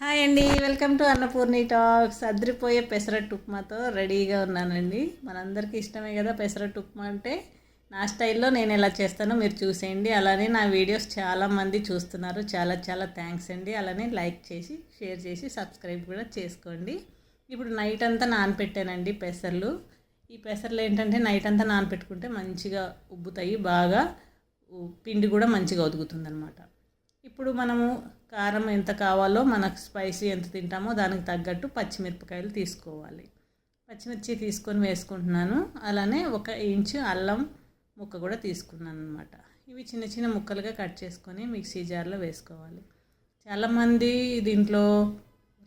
Hi అండి, welcome to Annapurni talks. అద్రిపోయే పెసరట్టు ఉప్మాతో రెడీగా ఉన్నానండి. మనందరికీ ఇష్టమే కదా పెసరట్టు ఉప్మా అంటే. నా స్టైల్లో నేను ఎలా చేస్తానో మీరు చూసేయండి. అలానే నా వీడియోస్ చాలామంది చూస్తున్నారు, చాలా చాలా థ్యాంక్స్ అండి. అలానే లైక్ చేసి షేర్ చేసి సబ్స్క్రైబ్ కూడా చేసుకోండి. ఇప్పుడు నైట్ అంతా నానపెట్టానండి పెసర్లు. ఈ పెసర్లు ఏంటంటే నైట్ అంతా నానపెట్టుకుంటే మంచిగా ఉబ్బుతాయి, బాగా పిండి కూడా మంచిగా ఒదుగుతుంది అనమాట. ఇప్పుడు మనము కారం ఎంత కావాలో, మనకు స్పైసీ ఎంత తింటామో దానికి తగ్గట్టు పచ్చిమిరపకాయలు తీసుకోవాలి. పచ్చిమిర్చి తీసుకొని వేసుకుంటున్నాను. అలానే 1 ఇంచు అల్లం ముక్క కూడా తీసుకున్నాను అనమాట. ఇవి చిన్న చిన్న ముక్కలుగా కట్ చేసుకొని మిక్సీ జార్లో వేసుకోవాలి. చాలామంది దీంట్లో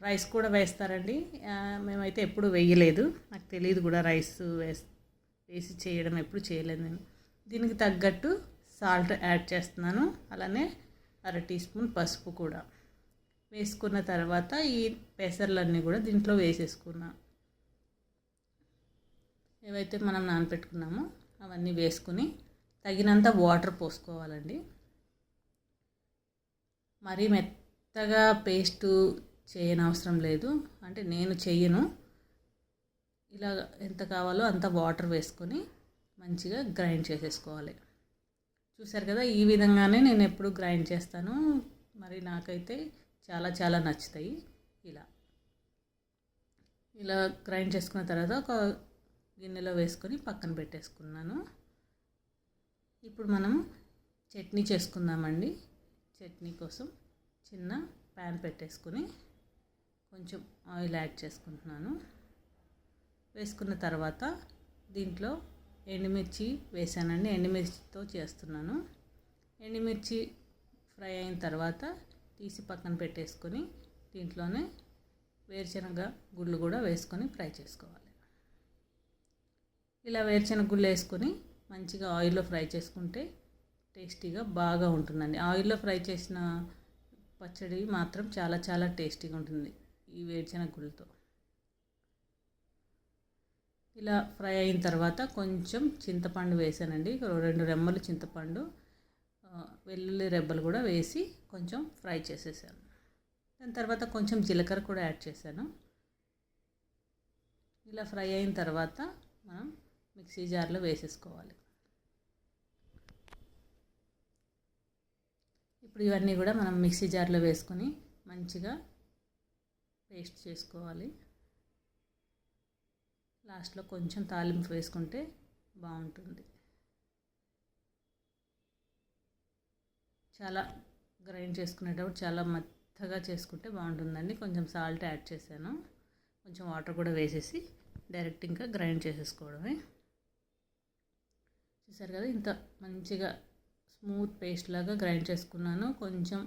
రైస్ కూడా వేస్తారండి. మేమైతే ఎప్పుడు వేయలేదు, నాకు తెలియదు కూడా రైస్ వేసి చేయడం ఎప్పుడు చేయలేదు నేను. దీనికి తగ్గట్టు సాల్ట్ యాడ్ చేస్తున్నాను. అలానే 1/2 టీ స్పూన్ పసుపు కూడా వేసుకున్న తర్వాత ఈ పెసర్లన్నీ కూడా దీంట్లో వేసేసుకున్నా. ఏవైతే మనం నానపెట్టుకున్నామో అవన్నీ వేసుకుని తగినంత వాటర్ పోసుకోవాలండి. మరీ మెత్తగా పేస్టు చేయనవసరం లేదు, అంటే నేను చెయ్యను. ఇలా ఎంత కావాలో అంత వాటర్ వేసుకొని మంచిగా గ్రైండ్ చేసేసుకోవాలి. చూసారు కదా, ఈ విధంగానే నేను ఎప్పుడు గ్రైండ్ చేస్తాను. మరి నాకైతే చాలా చాలా నచ్చుతాయి. ఇలా గ్రైండ్ చేసుకున్న తర్వాత ఒక గిన్నెలో వేసుకొని పక్కన పెట్టేసుకున్నాను. ఇప్పుడు మనం చట్నీ చేసుకుందామండి. చట్నీ కోసం చిన్న ప్యాన్ పెట్టేసుకొని కొంచెం ఆయిల్ యాడ్ చేసుకుంటున్నాను. వేసుకున్న తర్వాత దీంట్లో ఎండుమిర్చి వేసానండి. ఎండుమిర్చితో చేస్తున్నాను. ఎండుమిర్చి ఫ్రై అయిన తర్వాత తీసి పక్కన పెట్టేసుకొని దీంట్లోనే వేరుశనగ గుళ్ళు కూడా వేసుకొని ఫ్రై చేసుకోవాలి. ఇలా వేరుశనగ గుళ్ళు వేసుకొని మంచిగా ఆయిల్లో ఫ్రై చేసుకుంటే టేస్టీగా బాగా ఉంటుందండి. ఆయిల్లో ఫ్రై చేసిన పచ్చడి మాత్రం చాలా చాలా టేస్టీగా ఉంటుంది ఈ వేరుశనగ గుళ్ళతో. ఇలా ఫ్రై అయిన తర్వాత కొంచెం చింతపండు వేసానండి. 2 రెమ్మలు చింతపండు, వెల్లుల్లి రెబ్బలు కూడా వేసి కొంచెం ఫ్రై చేసేసాను. దాని తర్వాత కొంచెం జీలకర్ర కూడా యాడ్ చేశాను. ఇలా ఫ్రై అయిన తర్వాత మనం మిక్సీ జార్లో వేసేసుకోవాలి. ఇప్పుడు ఇవన్నీ కూడా మనం మిక్సీ జార్లో వేసుకొని మంచిగా పేస్ట్ చేసుకోవాలి. లాస్ట్లో కొంచెం తాలింపు వేసుకుంటే బాగుంటుంది. చాలా గ్రైండ్ చేసుకునేటప్పుడు చాలా మెత్తగా చేసుకుంటే బాగుంటుందండి. కొంచెం సాల్ట్ యాడ్ చేశాను, కొంచెం వాటర్ కూడా వేసేసి డైరెక్ట్ ఇంకా గ్రైండ్ చేసేసుకోవడమే. చూసారు కదా, ఇంత మంచిగా స్మూత్ పేస్ట్ లాగా గ్రైండ్ చేసుకున్నాను. కొంచెం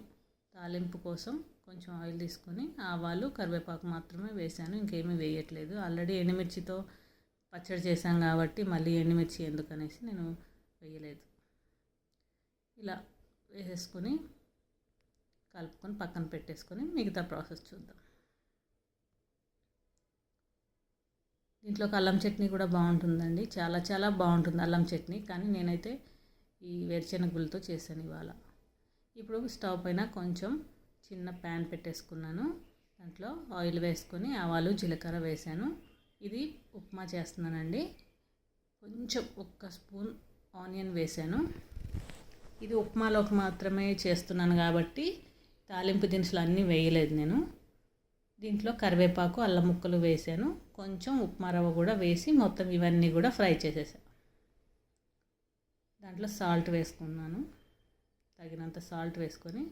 తాలింపు కోసం కొంచెం ఆయిల్ తీసుకొని ఆవాలు కరివేపాకు మాత్రమే వేసాను, ఇంకేమీ వేయట్లేదు. ఆల్రెడీ ఎండుమిర్చితో పచ్చడి చేశాం కాబట్టి మళ్ళీ ఎండుమిర్చి ఎందుకనేసి నేను వేయలేదు. ఇలా వేసేసుకొని కలుపుకొని పక్కన పెట్టేసుకొని మిగతా ప్రాసెస్ చూద్దాం. దీంట్లో అల్లం చట్నీ కూడా బాగుంటుందండి, చాలా చాలా బాగుంటుంది అల్లం చట్నీ. కానీ నేనైతే ఈ వేరుశనగులతో చేశాను ఇవాళ. ఇప్పుడు స్టవ్ పైన కొంచెం చిన్న ప్యాన్ పెట్టేసుకున్నాను. దాంట్లో ఆయిల్ వేసుకొని ఆవాలు జీలకర్ర వేసాను. ఇది ఉప్మా చేస్తున్నానండి. కొంచెం 1 స్పూన్ ఆనియన్ వేసాను. ఇది ఉప్మాలోకి మాత్రమే చేస్తున్నాను కాబట్టి తాలింపు దినుసులు అన్నీ వేయలేదు నేను. దీంట్లో కరివేపాకు అల్లం ముక్కలు వేసాను. కొంచెం ఉప్మా రవ్వ కూడా వేసి మొత్తం ఇవన్నీ కూడా ఫ్రై చేసేసాను. దాంట్లో సాల్ట్ వేసుకున్నాను, తగినంత సాల్ట్ వేసుకొని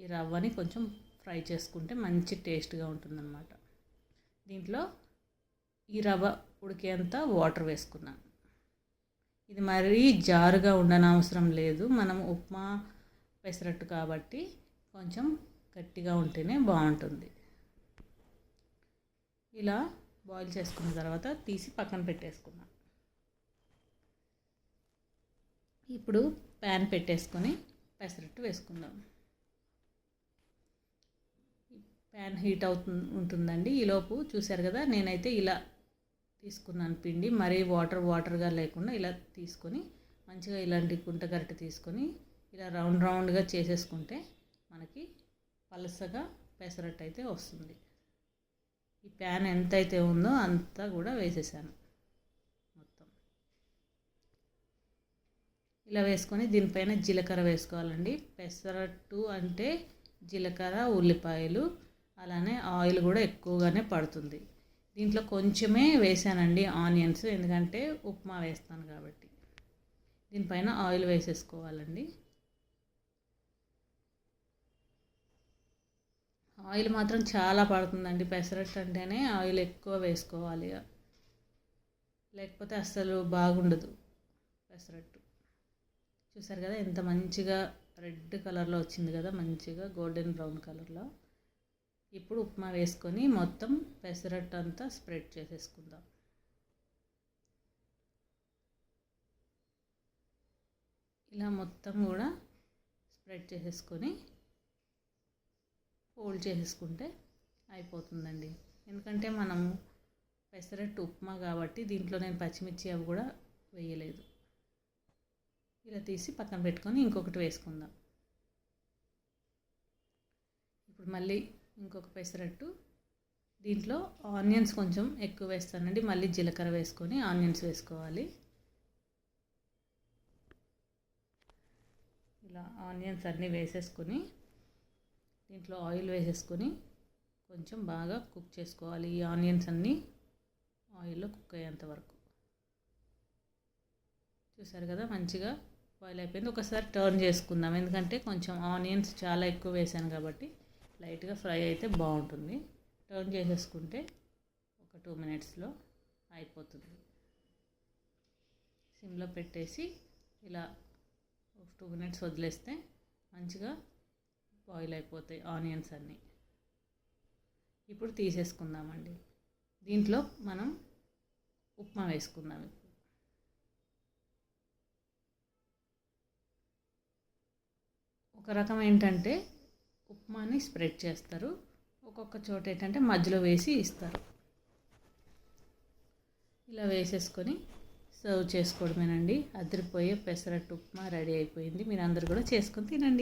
ఈ రవ్వని కొంచెం ఫ్రై చేసుకుంటే మంచి టేస్ట్గా ఉంటుందన్నమాట. దీంట్లో ఈ రవ్వ ఉడికేంత వాటర్ వేసుకున్నాను. ఇది మరీ జారుగా ఉండనవసరం లేదు, మనం ఉప్మా పెసరట్టు కాబట్టి కొంచెం గట్టిగా ఉంటేనే బాగుంటుంది. ఇలా బాయిల్ చేసుకున్న తర్వాత తీసి పక్కన పెట్టేసుకున్నాను. ఇప్పుడు ప్యాన్ పెట్టేసుకొని పెసరట్టు వేసుకుందాం. ప్యాన్ హీట్ ఉంటుందండి. ఈలోపు చూసారు కదా, నేనైతే ఇలా తీసుకున్నాను పిండి. మరీ వాటర్గా లేకుండా ఇలా తీసుకొని మంచిగా ఇలాంటి గుంట గరిటె తీసుకొని ఇలా రౌండ్గా చేసేసుకుంటే మనకి పలసగా పెసరట్టు అయితే వస్తుంది. ఈ ప్యాన్ ఎంతైతే ఉందో అంతా కూడా వేసేసాను మొత్తం. ఇలా వేసుకొని దీనిపైన జీలకర్ర వేసుకోవాలండి. పెసరట్టు అంటే జీలకర్ర, ఉల్లిపాయలు, అలానే ఆయిల్ కూడా ఎక్కువగానే పడుతుంది. దీంట్లో కొంచెమే వేసానండి ఆనియన్స్, ఎందుకంటే ఉప్మా వేస్తాను కాబట్టి. దీనిపైన ఆయిల్ వేసేసుకోవాలండి. ఆయిల్ మాత్రం చాలా పడుతుందండి. పెసరట్టు అంటేనే ఆయిల్ ఎక్కువ వేసుకోవాలి, లేకపోతే అస్సలు బాగుండదు పెసరట్టు. చూసారు కదా ఎంత మంచిగా రెడ్ కలర్లో వచ్చింది కదా, మంచిగా గోల్డెన్ బ్రౌన్ కలర్లో. ఇప్పుడు ఉప్మా వేసుకొని మొత్తం పెసరట్టు అంతా స్ప్రెడ్ చేసేసుకుందాం. ఇలా మొత్తం కూడా స్ప్రెడ్ చేసేసుకొని ఫోల్డ్ చేసేసుకుంటే అయిపోతుందండి. ఎందుకంటే మనము పెసరట్టు ఉప్మా కాబట్టి దీంట్లో నేను పచ్చిమిర్చి అవి కూడా వేయలేదు. ఇలా తీసి పక్కన పెట్టుకొని ఇంకొకటి వేసుకుందాం. ఇప్పుడు మళ్ళీ ఇంకొక పెసరట్టు, దీంట్లో ఆనియన్స్ కొంచెం ఎక్కువ వేస్తానండి. మళ్ళీ జీలకర్ర వేసుకొని ఆనియన్స్ వేసుకోవాలి. ఇలా ఆనియన్స్ అన్నీ వేసేసుకొని దీంట్లో ఆయిల్ వేసేసుకొని కొంచెం బాగా కుక్ చేసుకోవాలి. ఈ ఆనియన్స్ అన్నీ ఆయిల్లో కుక్ అయ్యేంత వరకు. చూసారు కదా మంచిగా బాయిల్ అయిపోయింది. ఒకసారి టర్న్ చేసుకుందాం, ఎందుకంటే కొంచెం ఆనియన్స్ చాలా ఎక్కువ వేసాను కాబట్టి లైట్గా ఫ్రై అయితే బాగుంటుంది. టర్న్ చేసేసుకుంటే ఒక 2 మినిట్స్లో అయిపోతుంది. సిమ్లో పెట్టేసి ఇలా 2 మినిట్స్ వదిలేస్తే మంచిగా బాయిల్ అయిపోతాయి ఆనియన్స్ అన్నీ. ఇప్పుడు తీసేసుకుందామండి. దీంట్లో మనం ఉప్మా వేసుకుందాం. ఒక రకం ఏంటంటే ఉప్మాని స్ప్రెడ్ చేస్తారు, ఒక్కొక్క చోట ఏంటంటే మధ్యలో వేసి ఇస్తారు. ఇలా వేసేసుకొని సర్వ్ చేసుకోవడమేనండి. అదిరిపోయే పెసరట్టు ఉప్మా రెడీ అయిపోయింది. మీరు అందరు కూడా చేసుకొని తినండి.